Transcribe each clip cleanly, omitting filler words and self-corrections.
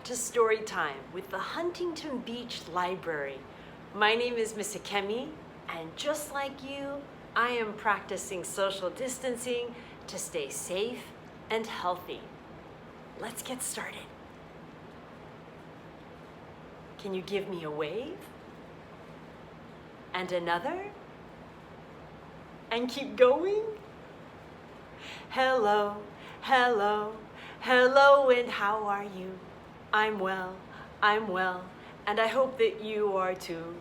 back to Storytime with the Huntington Beach Library. My name is Miss Akemi, and just like you, I am practicing social distancing to stay safe and healthy. Let's get started. Can you give me a wave? And another? And keep going? Hello, hello, hello, and how are you? I'm well, and I hope that you are too.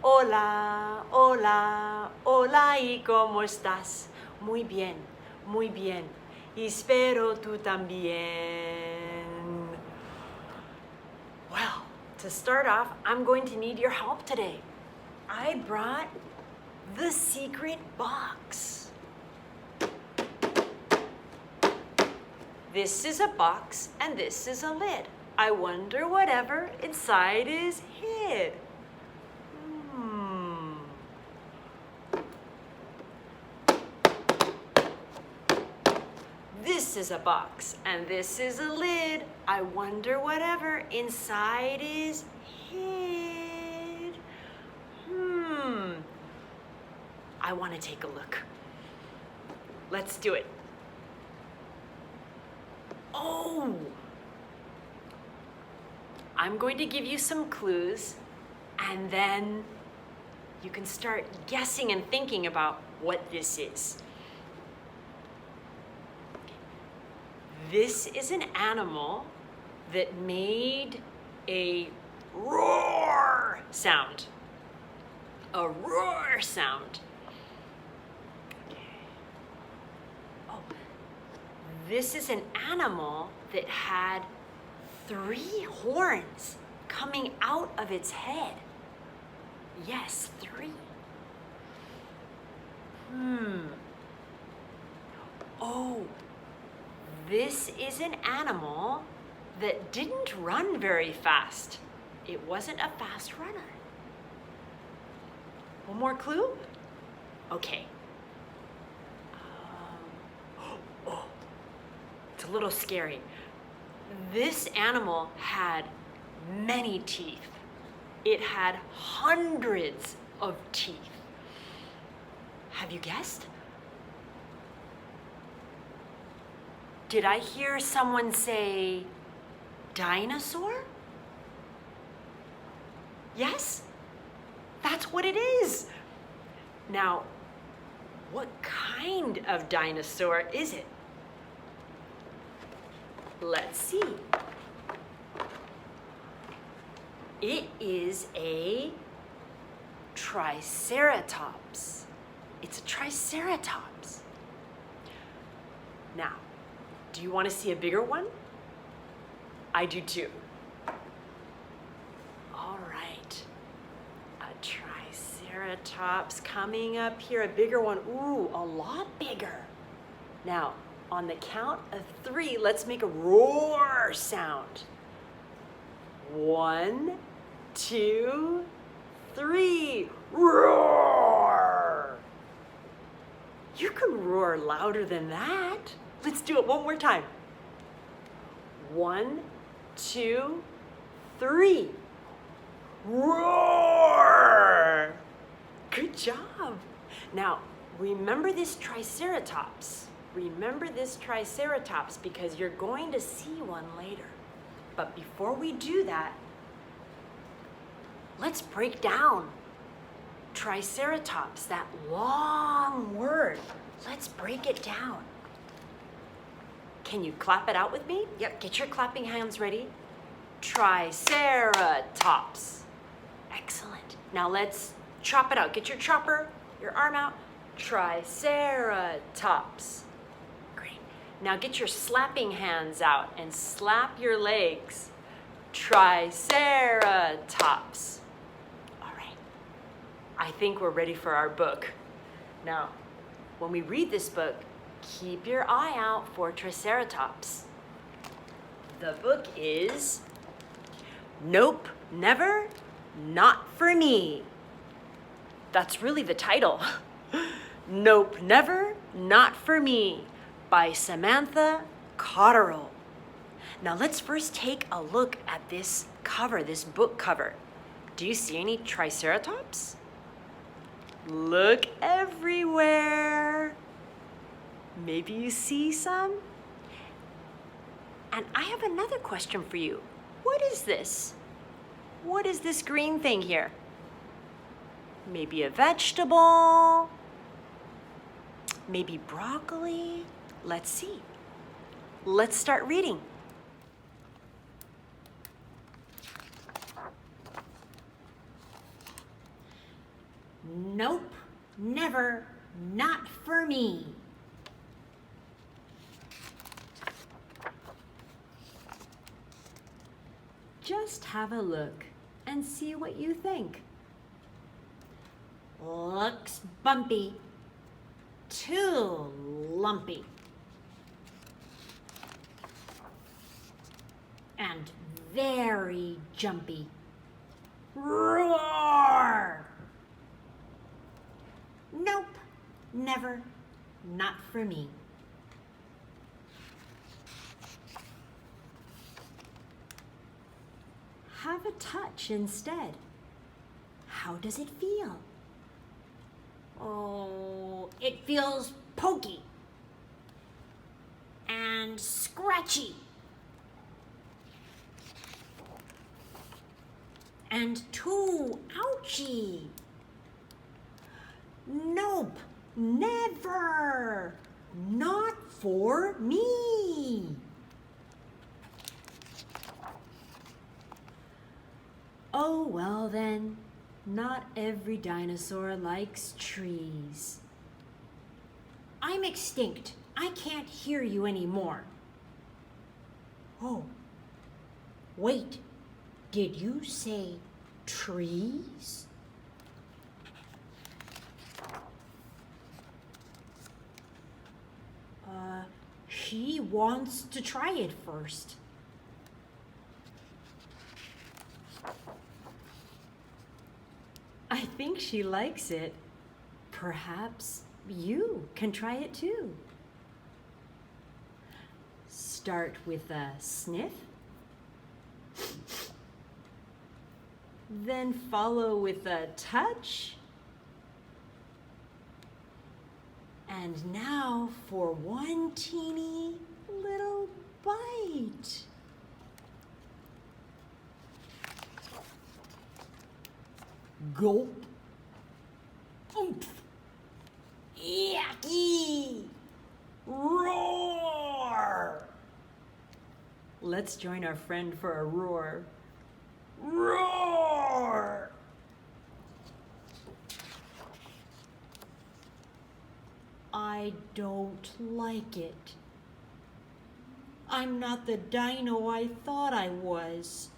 Hola, hola, hola, ¿y cómo estás? Muy bien, y espero tú también. Well, to start off, I'm going to need your help today. I brought the secret box. This is a box and this is a lid. I wonder whatever inside is hid. This is a box and this is a lid. I wonder whatever inside is hid. I want to take a look. Let's do it. Oh! I'm going to give you some clues, and then you can start guessing and thinking about what this is. This is an animal that made a roar sound. A roar sound. This is an animal that had 3 horns coming out of its head. Yes, 3. Oh, this is an animal that didn't run very fast. It wasn't a fast runner. One more clue? Okay. It's a little scary. This animal had many teeth. It had hundreds of teeth. Have you guessed? Did I hear someone say dinosaur? Yes? That's what it is. Now, what kind of dinosaur is it? Let's see. It is a triceratops. It's a triceratops. Now, do you want to see a bigger one? I do too. All right. A triceratops coming up here, a bigger one. Ooh, a lot bigger. Now, on the count of 3, let's make a roar sound. 1, 2, 3. Roar! You can roar louder than that. Let's do it one more time. 1, 2, 3. Roar! Good job. Now, remember this triceratops. Remember this triceratops because you're going to see one later. But before we do that, let's break down triceratops, that long word. Let's break it down. Can you clap it out with me? Yep, get your clapping hands ready. Triceratops. Excellent. Now let's chop it out. Get your chopper, your arm out. Triceratops. Now get your slapping hands out and slap your legs. Triceratops. All right. I think we're ready for our book. Now, when we read this book, keep your eye out for triceratops. The book is Nope, Never, Not for Me. That's really the title. Nope, Never, Not for Me by Samantha Cotterill. Now let's first take a look at this cover, this book cover. Do you see any triceratops? Look everywhere. Maybe you see some? And I have another question for you. What is this? What is this green thing here? Maybe a vegetable? Maybe broccoli? Let's see. Let's start reading. Nope, never, not for me. Just have a look and see what you think. Looks bumpy, too lumpy. And very jumpy. Roar! Nope, never, not for me. Have a touch instead. How does it feel? Oh, it feels pokey and scratchy and too ouchy. Nope, never, not for me. Oh, well then, not every dinosaur likes trees. I'm extinct. I can't hear you anymore. Oh, wait, did you say trees? She wants to try it first. I think she likes it. Perhaps you can try it too. Start with a sniff. Then follow with a touch. And now for one teeny little bite. Gulp. Oomph. Yucky. Roar. Let's join our friend for a roar. Roar. I don't like it. I'm not the dino I thought I was.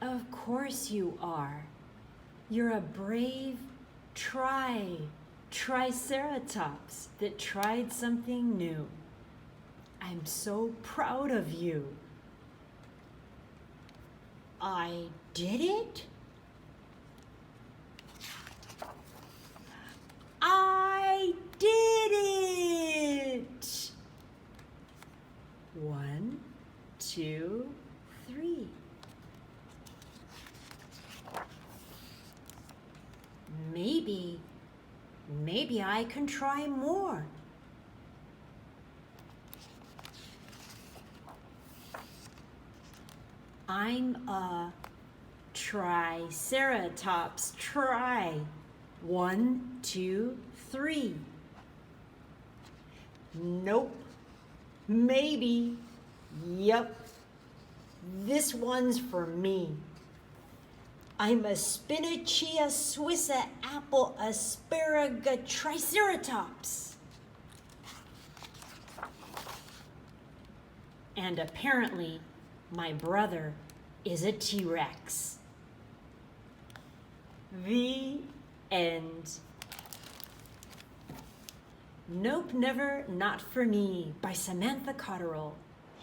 Of course you are. You're a brave triceratops that tried something new. I'm so proud of you. I did it? I did it! 1, 2, 3. Maybe I can try more. I'm a triceratops. Try. 1, 2, 3. Nope. Maybe. Yep. This one's for me. I'm a Spinachia Swissa apple asparagus triceratops. And apparently, my brother is a T-Rex. The end. Nope, Never, Not For Me by Samantha Cotterill.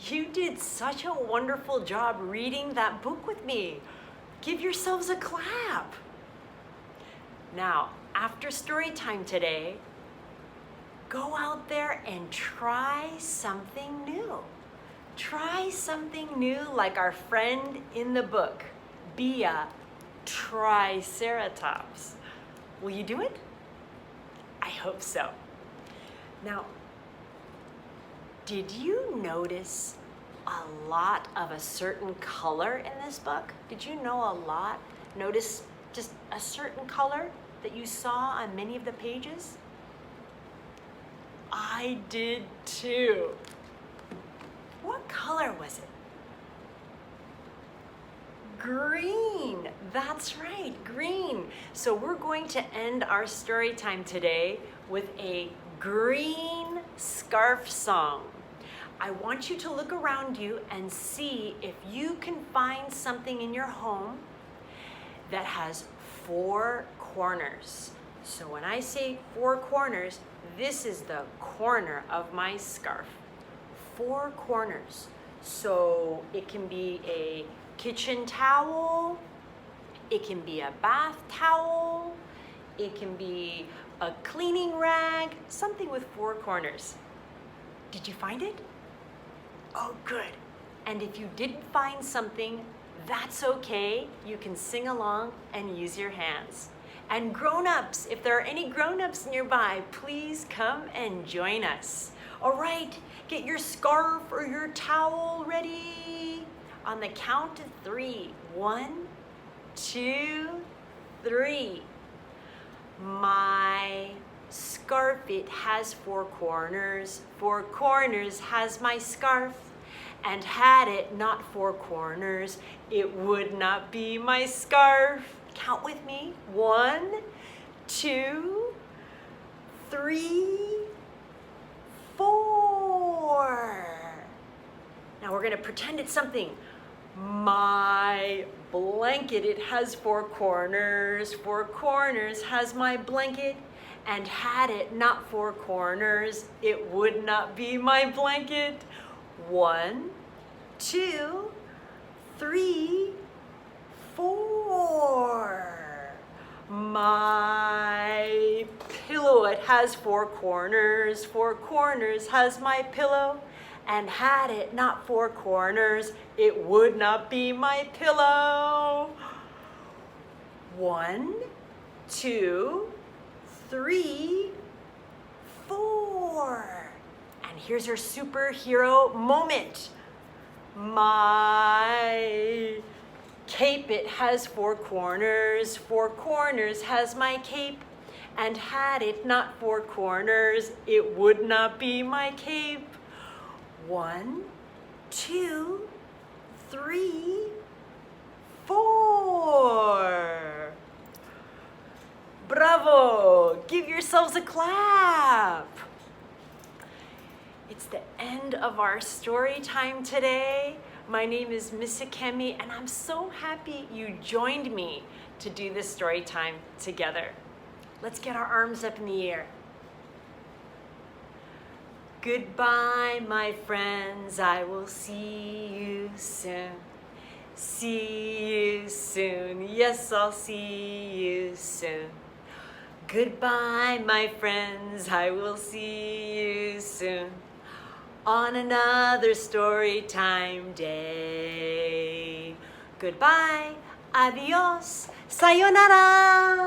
You did such a wonderful job reading that book with me. Give yourselves a clap. Now, after story time today, go out there and try something new. Try something new like our friend in the book, be a triceratops. Will you do it? I hope so. Now, did you notice a lot of a certain color in this book? Did you notice just a certain color that you saw on many of the pages? I did too. What color was it? Green. That's right, green. So we're going to end our story time today with a green scarf song. I want you to look around you and see if you can find something in your home that has 4 corners. So when I say 4 corners, this is the corner of my scarf. 4 corners. So it can be a kitchen towel, it can be a bath towel, it can be a cleaning rag, something with 4 corners. Did you find it? Oh, good. And if you didn't find something, that's okay. You can sing along and use your hands. And grown-ups, if there are any grown-ups nearby, please come and join us. All right, get your scarf or your towel ready. On the count of 3. 1, 2, 3. My scarf, it has 4 corners. 4 corners has my scarf. And had it not 4 corners, it would not be my scarf. Count with me. 1, 2, 3, 4. Now we're going to pretend it's something. My blanket, it has 4 corners. 4 corners has my blanket. And had it not 4 corners, it would not be my blanket. 1, 2, 3, 4. My pillow, it has 4 corners. 4 corners has my pillow. And had it not 4 corners, it would not be my pillow. 1, 2, 3, 4. And here's your superhero moment. My cape, it has 4 corners. 4 corners has my cape. And had it not 4 corners, it would not be my cape. 1, 2, 3, 4. Bravo! Give yourselves a clap. It's the end of our story time today. My name is Miss Akemi, and I'm so happy you joined me to do this story time together. Let's get our arms up in the air. Goodbye, my friends. I will see you soon. See you soon. Yes, I'll see you soon. Goodbye, my friends. I will see you soon. On another story time day. Goodbye. Adios. Sayonara.